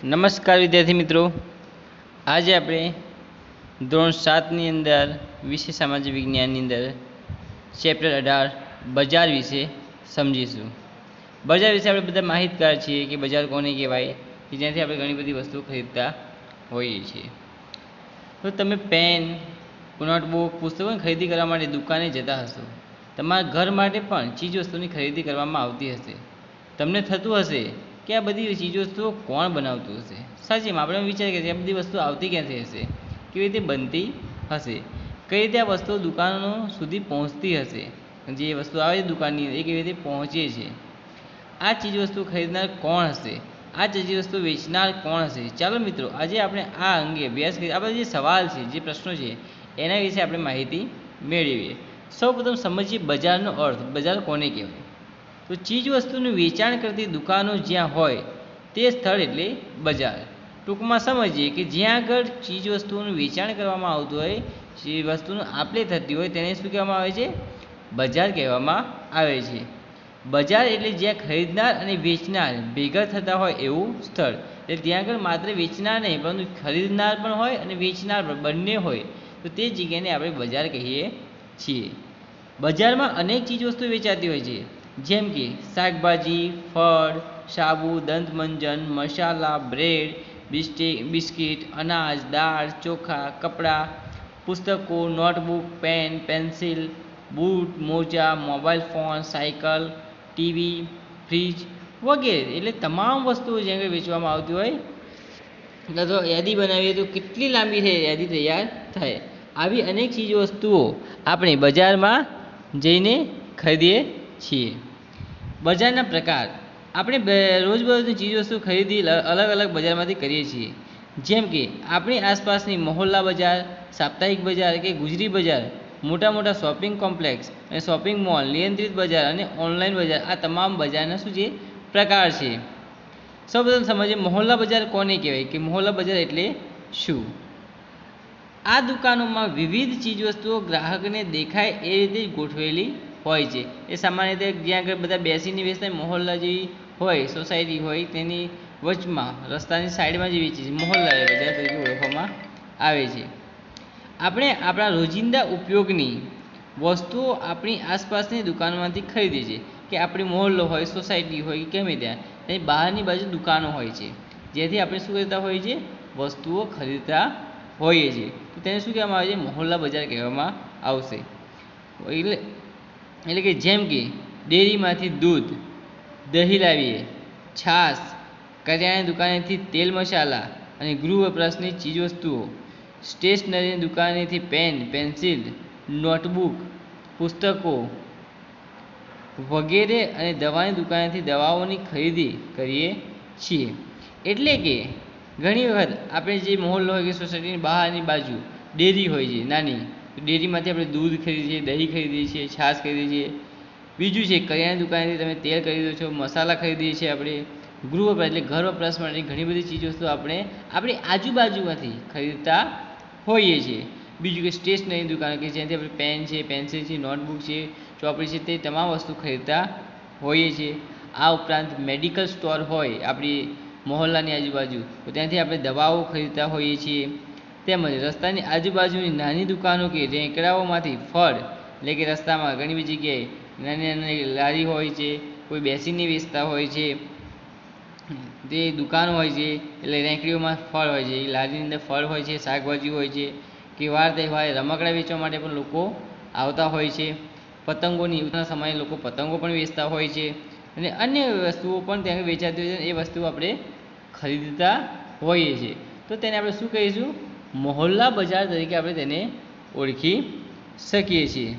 નમસ્કાર વિદ્યાર્થી મિત્રો, આજે આપણે ધોરણ 7ની અંદર વિષય સામાજિક વિજ્ઞાનની અંદર ચેપ્ટર 18 બજાર વિશે સમજીશું। બજાર વિશે આપણે બધા માહિતગાર છીએ કે બજાર કોને કહેવાય કે જ્યાંથી આપણે ઘણી બધી વસ્તુઓ ખરીદતા હોઈએ છીએ। તો તમે પેન, નોટબુક, પુસ્તકોની ખરીદી કરવા માટે દુકાને જતા હશો। તમારા ઘર માટે પણ ચીજ વસ્તુની ખરીદી કરવામાં આવતી હશે। તમને થતું હશે કે આ બધી ચીજ વસ્તુઓ કોણ બનાવતું હશે। સાચીમાં આપણે વિચારીએ કે આ બધી વસ્તુ આવતી ક્યાંથી હશે, કેવી રીતે બનતી હશે, કઈ રીતે આ વસ્તુઓ દુકાનો સુધી પહોંચતી હશે, જે વસ્તુ આવે છે દુકાનની એ કેવી રીતે પહોંચે છે, આ ચીજ વસ્તુ ખરીદનાર કોણ હશે, આ ચીજ વસ્તુ વેચનાર કોણ હશે। ચાલો મિત્રો, આજે આપણે આ અંગે અભ્યાસ કરીએ। આ બધા જે સવાલ છે, જે પ્રશ્નો છે, એના વિશે આપણે માહિતી મેળવીએ। સૌપ્રથમ સમજીએ બજારનો અર્થ। બજાર કોને કહેવાય? તો ચીજ વસ્તુનું વેચાણ કરતી દુકાનો જ્યાં હોય તે સ્થળ એટલે બજાર। ટૂંકમાં સમજીએ કે જ્યાં આગળ ચીજ વસ્તુઓનું વેચાણ કરવામાં આવતું હોય, જે વસ્તુનું આપલે થતી હોય તેને શું કહેવામાં આવે છે? બજાર કહેવામાં આવે છે। બજાર એટલે જ્યાં ખરીદનાર અને વેચનાર ભેગા થતા હોય એવું સ્થળ। એટલે ત્યાં આગળ માત્ર વેચનાર નહીં પરંતુ ખરીદનાર પણ હોય અને વેચનાર પણ બંને હોય, તો તે જગ્યાને આપણે બજાર કહીએ છીએ। બજારમાં અનેક ચીજ વસ્તુ વેચાતી હોય છે, જેમ કે શાકભાજી, ફળ, સાબુ, દંતમંજન, મસાલા, બ્રેડ, બિસ્કિટ, અનાજ, દાળ, ચોખા, કપડાં, પુસ્તકો, નોટબુક, પેન, પેન્સિલ, બૂટ, મોજા, mobile phone, cycle, TV, fridge વગેરે। એટલે તમામ વસ્તુઓ જ્યાં વેચવામાં આવતી હોય, તો યાદી બનાવીએ તો કેટલી લાંબી થાય, યાદી તૈયાર થાય। આવી અનેક ચીજ વસ્તુઓ આપણે બજારમાં જઈને ખરીદીએ છીએ। બજારના પ્રકાર। આપણે રોજબરોજની ચીજ વસ્તુ ખરીદી અલગ અલગ બજારમાંથી કરીએ છીએ, જેમ કે આપણી આસપાસની મહોલ્લા બજાર, સાપ્તાહિક બજાર કે ગુજરી બજાર, મોટા મોટા શોપિંગ કોમ્પ્લેક્સ અને શોપિંગ મોલ, નિયંત્રિત બજાર અને ઓનલાઈન બજાર, આ તમામ બજારના શું છે? પ્રકાર છે। સૌપ્રથમ સમજીએ મહોલ્લા બજાર કોને કહેવાય કે મહોલ્લા બજાર એટલે શું? આ દુકાનોમાં વિવિધ ચીજ વસ્તુઓ ગ્રાહકને દેખાય એ રીતે જ ગોઠવેલી હોય છે। એ સામાન્ય રીતે જ્યાં આગળ બધા બેસીને વેચતા મહોલ્લા જેવી હોય, સોસાયટી હોય, તેની વચમાં રસ્તાની સાઈડમાં જે વેચે છે મહોલ્લા બજાર તરીકે ઓળખવામાં આવે છે। આપણે આપણા રોજિંદા ઉપયોગની વસ્તુઓ આપણી આસપાસની દુકાનોમાંથી ખરીદીએ છીએ, કે આપણી મહોલ્લો હોય, સોસાયટી હોય, ગમે ત્યાં તેની બહારની બાજુ દુકાનો હોય છે, જેથી આપણે શું કરતા હોઈએ છીએ? વસ્તુઓ ખરીદતા હોઈએ છીએ। તો તેને શું કહેવામાં આવે છે? મહોલ્લા બજાર કહેવામાં આવશે। એટલે કે જેમ કે ડેરીમાંથી દૂધ, દહીં લાવીએ, છાશ, કરિયાણાની દુકાનેથી તેલ મસાલા અને ગૃહ વપરાશની ચીજ વસ્તુઓ, સ્ટેશનરીની દુકાનેથી પેન, પેન્સિલ, નોટબુક, પુસ્તકો વગેરે અને દવાની દુકાનેથી દવાઓની ખરીદી કરીએ છીએ। એટલે કે ઘણી વખત આપણે જે મહોલ્લો હોય કે સોસાયટીની બહારની બાજુ ડેરી હોય છે નાની, ડેરીમાંથી આપણે દૂધ ખરીદીએ છીએ, દહીં ખરીદીએ છીએ, છાશ ખરીદીએ છીએ। બીજું છે કરિયાણાની દુકાનેથી તમે તેલ ખરીદો છો, મસાલા ખરીદીએ છીએ આપણે, ગૃહ વપરાશ એટલે ઘર વપરાશ માટેની ઘણી બધી ચીજ વસ્તુ આપણે આપણી આજુબાજુમાંથી ખરીદતા હોઈએ છીએ। બીજું કે સ્ટેશનરીની દુકાન કે જ્યાંથી આપણે પેન છે, પેન્સિલ છે, નોટબુક છે, ચોપડી છે, તે તમામ વસ્તુ ખરીદતા હોઈએ છીએ। આ ઉપરાંત મેડિકલ સ્ટોર હોય આપણી મહોલ્લાની આજુબાજુ, તો ત્યાંથી આપણે દવાઓ ખરીદતા હોઈએ છીએ। તેમજ રસ્તાની આજુબાજુની નાની દુકાનો કે રેંકડાઓમાંથી ફળ, એટલે કે રસ્તામાં ઘણી બધી જગ્યાએ નાની નાની લારી હોય છે, કોઈ બેસીને વેચતા હોય છે, તે દુકાન હોય છે, એટલે રેંકડીઓમાં ફળ હોય છે, એ લારીની અંદર ફળ હોય છે, શાકભાજી હોય છે, કે વાર તહેવારે રમકડા વેચવા માટે પણ લોકો આવતા હોય છે। પતંગોની સમયે લોકો પતંગો પણ વેચતા હોય છે, અને અન્ય વસ્તુઓ પણ ત્યાં વેચાતી હોય છે, એ વસ્તુઓ આપણે ખરીદતા હોઈએ છીએ। તો તેને આપણે શું કહીશું? મહોલ્લા બજાર તરીકે આપણે તેને ઓળખી શકીએ છીએ।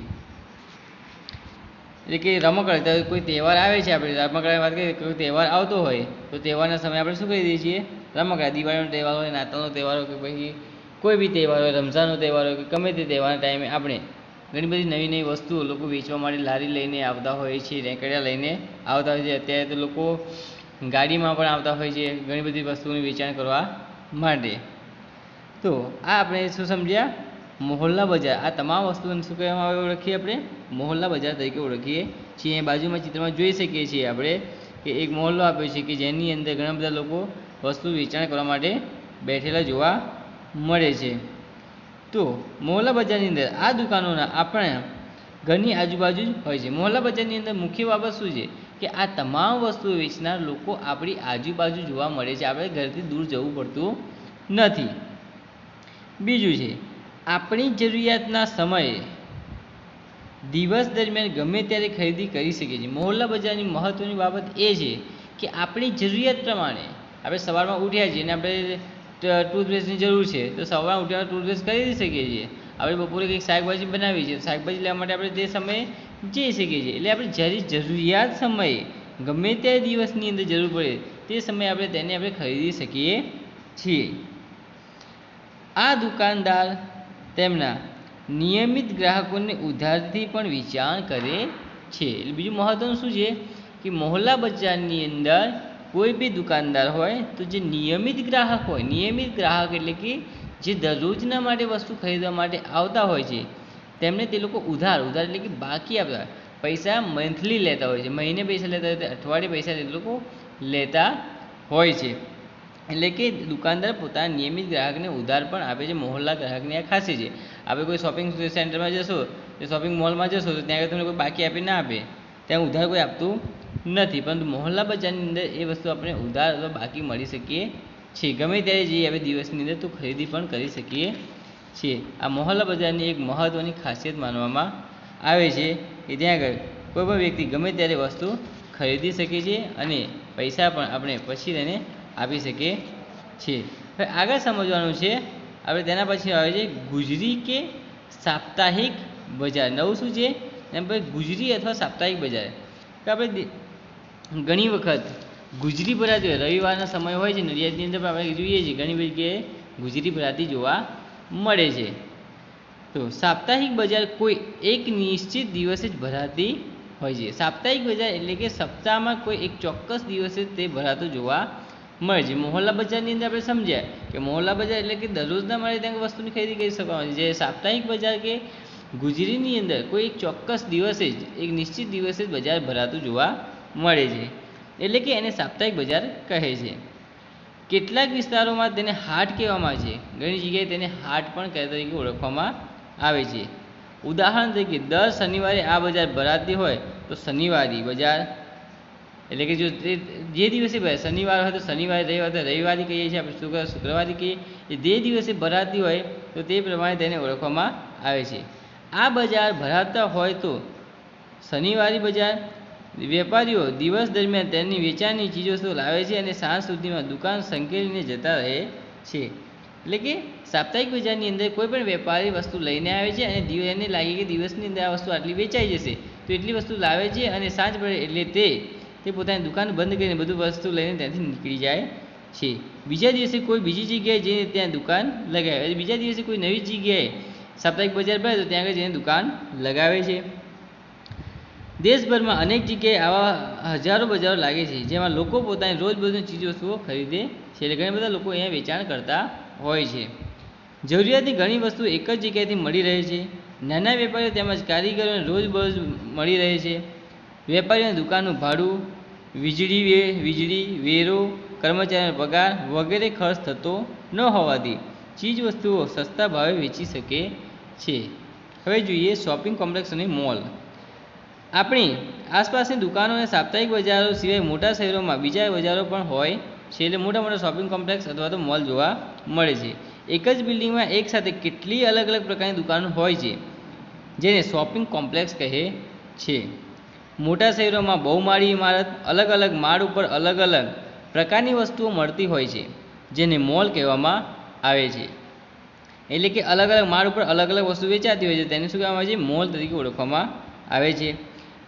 એટલે કે રમકડા, કોઈ તહેવાર આવે છે, આપણે રમકડાની વાત કરીએ, કોઈ તહેવાર આવતો હોય તો તહેવારના સમયે આપણે શું ખરીદીએ છીએ? રમકડા। દિવાળીનો તહેવાર હોય, નાતાલનો તહેવાર હોય, કે પછી કોઈ બી તહેવાર હોય, રમઝાનનો તહેવાર હોય, કે ગમે તે તહેવારના ટાઈમે આપણે ઘણી બધી નવી નવી વસ્તુઓ લોકો વેચવા માટે લારી લઈને આવતા હોય છે, રેંકડિયા લઈને આવતા હોય છે। અત્યારે તો લોકો ગાડીમાં પણ આવતા હોય છે ઘણી બધી વસ્તુઓનું વેચાણ કરવા માટે। તો આ આપણે શું સમજ્યા? મહોલ્લા બજાર। આ તમામ વસ્તુઓને શું કહેવામાં આવે? ઓળખીએ આપણે મહોલ્લા બજાર તરીકે ઓળખીએ છીએ। બાજુમાં ચિત્રમાં જોઈ શકીએ છીએ આપણે કે એક મહોલ્લો આપ્યો છે કે જેની અંદર ઘણા બધા લોકો વસ્તુ વેચાણ કરવા માટે બેઠેલા જોવા મળે છે। તો મોહલ્લા બજારની અંદર આ દુકાનોના આપણા ઘરની આજુબાજુ જ હોય છે। મોહલ્લા બજારની અંદર મુખ્ય બાબત શું છે કે આ તમામ વસ્તુઓ વેચનાર લોકો આપણી આજુબાજુ જોવા મળે છે, આપણે ઘરથી દૂર જવું પડતું નથી। બીજું છે આપણી જરૂરિયાતના સમયે દિવસ દરમિયાન ગમે ત્યારે ખરીદી કરી શકીએ છીએ। મોહલ્લા બજારની મહત્ત્વની બાબત એ છે કે આપણી જરૂરિયાત પ્રમાણે આપણે સવારમાં ઉઠ્યા છીએ અને આપણે ટૂથબ્રશની જરૂર છે તો સવારમાં ઉઠ્યા ટૂથબ્રશ ખરીદી શકીએ છીએ। આપણે બપોરે કંઈક શાકભાજી બનાવી છે, શાકભાજી લેવા માટે આપણે તે સમયે જઈ શકીએ છીએ। એટલે આપણે જ્યારે જરૂરિયાત સમયે ગમે ત્યારે દિવસની અંદર જરૂર પડે તે સમયે આપણે તેને આપણે ખરીદી શકીએ છીએ। આ દુકાનદાર તેમના નિયમિત ગ્રાહકોને ઉધારથી પણ વેચાણ કરે છે। એટલે બીજું મહત્ત્વનું શું છે કે મોહલ્લા બજારની અંદર કોઈ બી દુકાનદાર હોય તો જે નિયમિત ગ્રાહક હોય, નિયમિત ગ્રાહક એટલે કે જે દરરોજના માટે વસ્તુ ખરીદવા માટે આવતા હોય છે તેમને તે લોકો ઉધાર એટલે કે બાકી આપતા પૈસા મંથલી લેતા હોય છે, મહિને પૈસા લેતા હોય તો અઠવાડિયે પૈસા તે લોકો લેતા હોય છે। એટલે કે દુકાનદાર પોતાના નિયમિત ગ્રાહકને ઉધાર પણ આપે છે। મોહલ્લા ગ્રાહકની આ ખાસિયત છે। આપણે કોઈ શોપિંગ સેન્ટરમાં જશો કે શોપિંગ મોલમાં જશો તો ત્યાં તમને કોઈ બાકી આપી ના આપે, ત્યાં ઉધાર કોઈ આપતું નથી, પરંતુ મોહલ્લા બજારની અંદર એ વસ્તુ આપણે ઉધાર અથવા બાકી મળી શકીએ છીએ। ગમે ત્યારે જઈએ આપણે દિવસની અંદર તો ખરીદી પણ કરી શકીએ છીએ। આ મોહલ્લા બજારની એક મહત્ત્વની ખાસિયત માનવામાં આવે છે કે ત્યાં આગળ કોઈ પણ વ્યક્તિ ગમે ત્યારે વસ્તુ ખરીદી શકે છે અને પૈસા પણ આપણે પછી તેને આપી શકીએ છીએ। હવે આગળ સમજવાનું છે આપણે તેના પછી આવે છે ગુજરી કે સાપ્તાહિક બજાર। નવું શું છે એમ પછી ગુજરી અથવા સાપ્તાહિક બજાર। તો આપણે ઘણી વખત ગુજરી ભરાતી હોય, રવિવારના સમય હોય છે નડિયાદની અંદર પણ આપણે જોઈએ છીએ ઘણી બધી જગ્યાએ ગુજરી ભરાતી જોવા મળે છે। તો સાપ્તાહિક બજાર કોઈ એક નિશ્ચિત દિવસે જ ભરાતી હોય છે। સાપ્તાહિક બજાર એટલે કે સપ્તાહમાં કોઈ એક ચોક્કસ દિવસે તે ભરાતું જોવા મળે છે। મોહલ્લા બજારની અંદર આપણે સમજ્યા કે મોહલ્લા બજાર એટલે કે દરરોજના માટે ત્યાં વસ્તુની ખરીદી કરી શકવાની છે। જે સાપ્તાહિક બજાર કે ગુજરીની અંદર કોઈ એક ચોક્કસ દિવસે જ એક નિશ્ચિત દિવસે જ બજાર ભરાતું જોવા મળે છે, એટલે કે એને સાપ્તાહિક બજાર કહે છે। કેટલાક વિસ્તારોમાં તેને હાટ કહેવામાં આવે છે, ઘણી જગ્યાએ તેને હાટ પણ તરીકે ઓળખવામાં આવે છે। ઉદાહરણ તરીકે દર શનિવારે આ બજાર ભરાતી હોય તો શનિવારી બજાર, એટલે કે જો જે દિવસે શનિવાર હોય તો શનિવારે, રવિવાર તો રવિવારી કહીએ છીએ, આપણે શુક્રવારી કહીએ, જે દિવસે ભરાતી હોય તો તે પ્રમાણે તેને ઓળખવામાં આવે છે। આ બજાર ભરાતા હોય તો શનિવારી બજાર વેપારીઓ દિવસ દરમિયાન તેની વેચાણની ચીજો લાવે છે અને સાંજ સુધીમાં દુકાન સંકેલીને જતા રહે છે। એટલે કે સાપ્તાહિક બજારની અંદર કોઈ પણ વેપારી વસ્તુ લઈને આવે છે અને એને લાગે કે દિવસની અંદર આ વસ્તુ આટલી વેચાઈ જશે તો એટલી વસ્તુ લાવે છે અને સાંજ પડે એટલે તે પોતાની દુકાન બંધ કરીને બધું વસ્તુ લઈને ત્યાંથી નીકળી જાય છે। બીજા દિવસે કોઈ બીજી જગ્યાએ જઈને ત્યાં દુકાન લગાવે, બીજા દિવસે કોઈ નવી જગ્યાએ સાપ્તાહિક બજાર ભરે તો ત્યાં આગળ જઈને દુકાન લગાવે છે। દેશભરમાં અનેક જગ્યાએ આવા હજારો બજારો લાગે છે જેમાં લોકો પોતાની રોજબરોજની ચીજવસ્તુઓ ખરીદે છે। એટલે ઘણા બધા લોકો અહીંયા વેચાણ કરતા હોય છે। જરૂરિયાતની ઘણી વસ્તુઓ એક જ જગ્યાએથી મળી રહે છે। નાના વેપારીઓ તેમજ કારીગરોને રોજબરોજ મળી રહે છે। વેપારીઓની દુકાનનું ભાડું, વીજળી વેરો, કર્મચારીનો પગાર વગેરે ખર્ચ થતો ન હોવાથી ચીજ વસ્તુઓ સસ્તા ભાવે વેચી શકે છે। હવે જોઈએ શોપિંગ કોમ્પ્લેક્સ અને મોલ। આપણી આસપાસની દુકાનો અને સાપ્તાહિક બજારો સિવાય મોટા શહેરોમાં બીજા બજારો પણ હોય છે। એટલે મોટા મોટા શોપિંગ કોમ્પ્લેક્સ અથવા તો મોલ જોવા મળે છે। એક જ બિલ્ડિંગમાં એકસાથે કેટલી અલગ અલગ પ્રકારની દુકાનો હોય છે જેને શોપિંગ કોમ્પ્લેક્સ કહે છે। મોટા શહેરોમાં બહુમાળી ઇમારત, અલગ અલગ માળ ઉપર અલગ અલગ પ્રકારની વસ્તુઓ મળતી હોય છે જેને મોલ કહેવામાં આવે છે। એટલે કે અલગ અલગ માળ ઉપર અલગ અલગ વસ્તુ વેચાતી હોય છે તેને શું કહેવામાં આવે છે? મોલ તરીકે ઓળખવામાં આવે છે।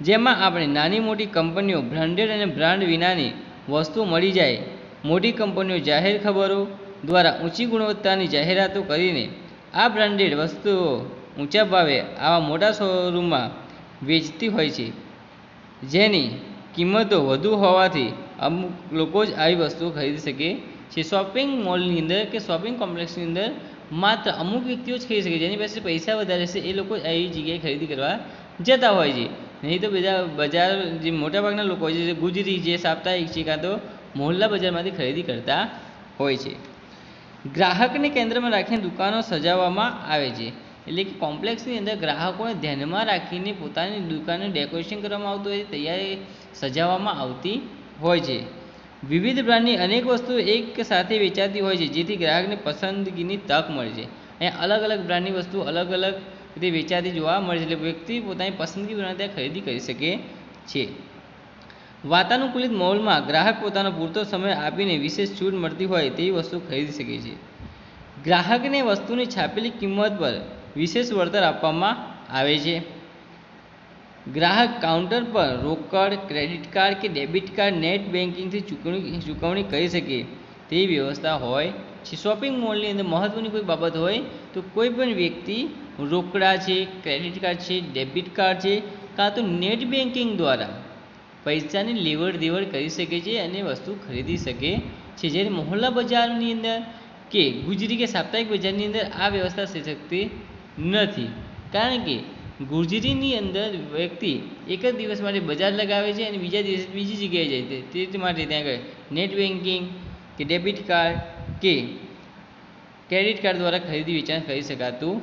જેમાં આપણે નાની મોટી કંપનીઓ, બ્રાન્ડેડ અને બ્રાન્ડ વિનાની વસ્તુઓ મળી જાય। મોટી કંપનીઓ જાહેર ખબરો દ્વારા ઊંચી ગુણવત્તાની જાહેરાતો કરીને આ બ્રાન્ડેડ વસ્તુઓ ઊંચા ભાવે આવા મોટા શોરૂમમાં વેચતી હોય છે જેની કિંમતો વધુ હોવાથી અમુક લોકો જ આવી વસ્તુઓ ખરીદી શકે છે। શોપિંગ મોલની અંદર કે શોપિંગ કોમ્પ્લેક્સની અંદર માત્ર અમુક વ્યક્તિઓ જ ખરીદી શકે, જેની પાસે પૈસા વધારે છે એ લોકો આવી જગ્યાએ ખરીદી કરવા જતા હોય છે। નહીં તો બધા બજાર જે મોટાભાગના લોકો હોય છે, ગુજરી જે સાપ્તાહિક છે કાં તો મોહલ્લા બજારમાંથી ખરીદી કરતા હોય છે। ગ્રાહકને કેન્દ્રમાં રાખીને દુકાનો સજાવવામાં આવે છે, એટલે કે કોમ્પ્લેક્સની અંદર ગ્રાહકોને ધ્યાનમાં રાખીને પોતાની દુકાનનું ડેકોરેશન કરવામાં આવતું હોય છે, તૈયારી સજાવવામાં આવતી હોય છે। વિવિધ બ્રાન્ડની અનેક વસ્તુઓ એક સાથે વેચાતી હોય છે, જેથી ગ્રાહકને પસંદગીની તક મળે છે। અહીંયા અલગ અલગ બ્રાન્ડની વસ્તુ અલગ અલગ રીતે વેચાતી જોવા મળે છે, એટલે વ્યક્તિ પોતાની પસંદગી પ્રમાણે ત્યાં ખરીદી કરી શકે છે। વાતાનુકૂલિત મોલમાં ગ્રાહક પોતાનો પૂરતો સમય આપીને વિશેષ છૂટ મળતી હોય તેવી વસ્તુ ખરીદી શકે છે। ગ્રાહકને વસ્તુની છાપેલી કિંમત પર વિશેષ વળતર આપવામાં આવે છે। ગ્રાહક કાઉન્ટર પર રોકડ, ક્રેડિટ કાર્ડ કે ડેબિટ કાર્ડ, નેટ બેન્કિંગથી ચૂકવણી કરી શકે તેવી વ્યવસ્થા હોય છે। શોપિંગ મોલની અંદર મહત્ત્વની કોઈ બાબત હોય તો કોઈ પણ વ્યક્તિ રોકડા છે, ક્રેડિટ કાર્ડ છે, ડેબિટ કાર્ડ છે, કાં તો નેટ બેન્કિંગ દ્વારા પૈસાની લેવડ દેવડ કરી શકે છે અને વસ્તુ ખરીદી શકે છે। જ્યારે મોહલ્લા બજારની અંદર કે ગુજરી કે સાપ્તાહિક બજારની અંદર આ વ્યવસ્થા થઈ શકતી નથી, કારણ કે ગુજરીની અંદર વ્યક્તિ એક જ દિવસ માટે બજાર લગાવે છે અને બીજા દિવસે બીજી જગ્યાએ જાય છે, તે માટે ત્યાં આગળ નેટ બેન્કિંગ કે ડેબિટ કાર્ડ કે ક્રેડિટ કાર્ડ દ્વારા ખરીદી વેચાણ કરી શકાતું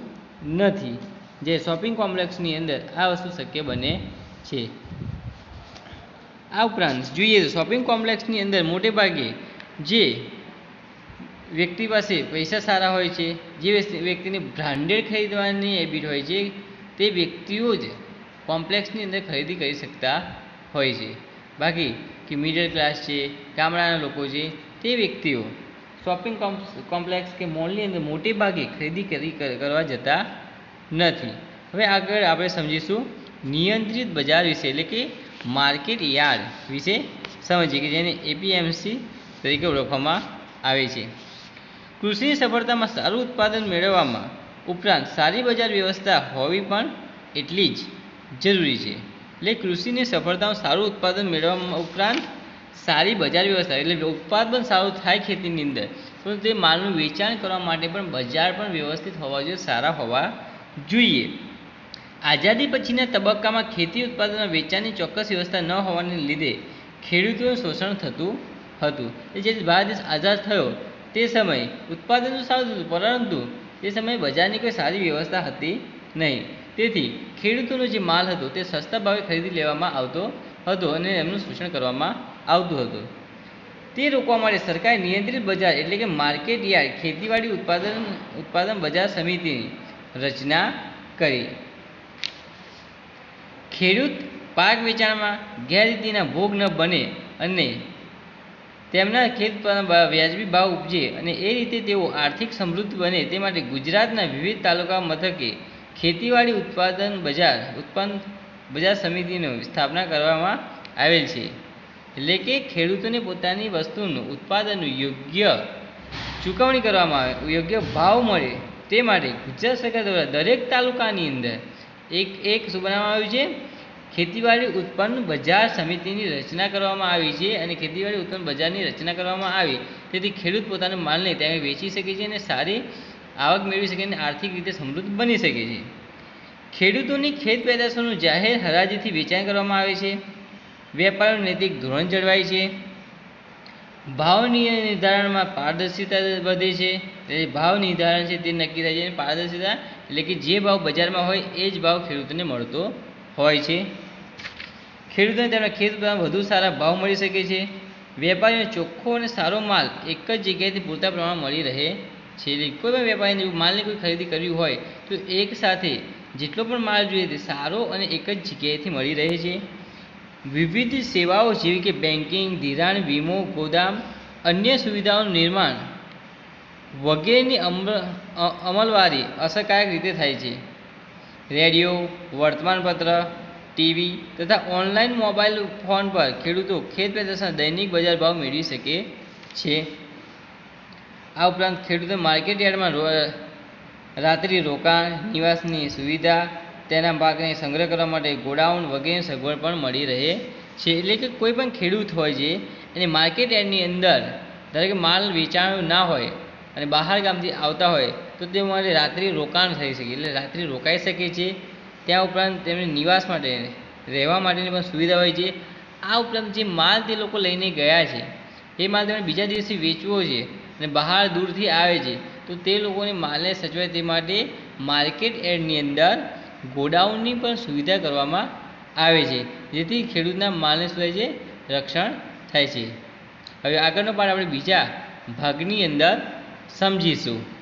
નથી। જે શોપિંગ કોમ્પ્લેક્સની અંદર આ વસ્તુ શક્ય બને છે। આ ઉપરાંત જોઈએ તો શોપિંગ કોમ્પ્લેક્સની અંદર મોટે ભાગે જે વ્યક્તિ પાસે પૈસા સારા હોય છે, જે વ્યક્તિને બ્રાન્ડેડ ખરીદવાની હેબિટ હોય છે, તે વ્યક્તિઓ જ કોમ્પ્લેક્સની અંદર ખરીદી કરી શકતા હોય છે। બાકી કે મિડલ ક્લાસ છે, ગામડાના લોકો છે, તે વ્યક્તિઓ શોપિંગ કોમ્પ્લેક્સ કે મોલની અંદર મોટે ભાગે ખરીદી કરવા જતા નથી। હવે આગળ આપણે સમજીશું નિયંત્રિત બજાર વિશે, એટલે કે માર્કેટ યાર્ડ વિશે સમજીએ, કે જેને એપીએમસી તરીકે ઓળખવામાં આવે છે। કૃષિની સફળતામાં સારું ઉત્પાદન મેળવવામાં ઉપરાંત સારી બજાર વ્યવસ્થા હોવી પણ એટલી જ જરૂરી છે। એટલે કૃષિની સફળતામાં સારું ઉત્પાદન મેળવવામાં ઉપરાંત સારી બજાર વ્યવસ્થા, એટલે ઉત્પાદન સારું થાય ખેતીની અંદર, પરંતુ તે માલનું વેચાણ કરવા માટે પણ બજાર પણ વ્યવસ્થિત હોવા જોઈએ, સારા હોવા જોઈએ। આઝાદી પછીના તબક્કામાં ખેતી ઉત્પાદનના વેચાણની ચોક્કસ વ્યવસ્થા ન હોવાને લીધે ખેડૂતોનું શોષણ થતું હતું। જ્યારે ભારત દેશ આઝાદ થયો તે સમયે ઉત્પાદન તો સારું થતું, પરંતુ તે સમયે બજારની કોઈ સારી વ્યવસ્થા હતી નહીં, તેથી ખેડૂતોનો જે માલ હતો તે સસ્તા ભાવે ખરીદી લેવામાં આવતો હતો અને એમનું શોષણ કરવામાં આવતું હતું। તે રોકવા માટે સરકારે નિયંત્રિત બજાર, એટલે કે માર્કેટ યાર્ડ ખેતીવાડી ઉત્પાદન બજાર સમિતિની રચના કરી। ખેડૂત પાક વેચાણમાં ગેરરીતિના ભોગ ન બને અને તેમના ખેત વ્યાજબી ભાવ ઉપજે અને એ રીતે તેઓ આર્થિક સમૃદ્ધ બને તે માટે ગુજરાતના વિવિધ તાલુકા મથકે ખેતીવાડી ઉત્પાદન બજાર સમિતિની સ્થાપના કરવામાં આવેલ છે। એટલે કે ખેડૂતોને પોતાની વસ્તુનું ઉત્પાદનનું યોગ્ય ચૂકવણી કરવામાં આવે, યોગ્ય ભાવ મળે તે માટે ગુજરાત સરકાર દ્વારા દરેક તાલુકાની અંદર એક શું બનાવવામાં આવ્યું છે, ખેતીવાડી ઉત્પન્ન બજાર સમિતિની રચના કરવામાં આવી છે। અને ખેતીવાડી ઉત્પન્ન બજારની રચના કરવામાં આવી તેથી ખેડૂત પોતાના માલને ત્યાં વેચી શકે છે અને સારી આવક મેળવી શકે અને આર્થિક રીતે સમૃદ્ધ બની શકે છે। ખેડૂતોની ખેત પેદાશોનું જાહેર હરાજીથી વેચાણ કરવામાં આવે છે। વેપારનું નૈતિક ધોરણ જળવાય છે। ભાવ નિર્ધારણમાં પારદર્શિતા વધે છે। ભાવ નિર્ધારણ છે તે નક્કી થાય છે અને પારદર્શિતા એટલે કે જે ભાવ બજારમાં હોય એ જ ભાવ ખેડૂતોને મળતો હોય છે। ખેડૂતોને તેમના ખેત ઉત્પાદન વધુ સારા ભાવ મળી શકે છે। વેપારીઓને ચોખ્ખો અને સારો માલ એક જ જગ્યાએથી પૂરતા પ્રમાણમાં મળી રહે છે। કોઈ પણ વેપારીને માલની કોઈ ખરીદી કરવી હોય તો એક સાથે જેટલો પણ માલ જોઈએ તે સારો અને એક જ જગ્યાએથી મળી રહે છે। વિવિધ સેવાઓ જેવી કે બેન્કિંગ, ધિરાણ, વીમો, ગોદામ, અન્ય સુવિધાઓનું નિર્માણ વગેરેની અમલવારી અસરકારક રીતે થાય છે। રેડિયો, વર્તમાનપત્ર, ટીવી તથા ઓનલાઈન મોબાઈલ ફોન પર ખેડૂતો ખેત પેદાશોના દૈનિક બજાર ભાવ મેળવી શકે છે। આ ઉપરાંત ખેડૂતો માર્કેટ યાર્ડમાં રાત્રિ રોકાણ, નિવાસની સુવિધા, તેના પાકને સંગ્રહ કરવા માટે ગોડાઉન વગેરેની સગવડ પણ મળી રહે છે। એટલે કે કોઈ પણ ખેડૂત હોય છે અને માર્કેટ યાર્ડની અંદર દરેક માલ વેચાણ ના હોય અને બહાર ગામથી આવતા હોય તો તે માટે રાત્રિ રોકાણ થઈ શકે, એટલે રાત્રિ રોકાઈ શકે છે। ત્યાં ઉપરાંત તેમને નિવાસ માટે રહેવા માટેની પણ સુવિધા હોય છે। આ ઉપરાંત જે માલ તે લોકો લઈને ગયા છે એ માલ તેમણે બીજા દિવસે વેચવો છે અને બહાર દૂરથી આવે છે તો તે લોકોને માલને સચવાય તે માટે માર્કેટ યાર્ડની અંદર ગોડાઉનની પણ સુવિધા કરવામાં આવે છે, જેથી ખેડૂતના માલને શું થાય છે, રક્ષણ થાય છે. હવે આગળનો પાઠ આપણે બીજા ભાગની અંદર સમજીશું.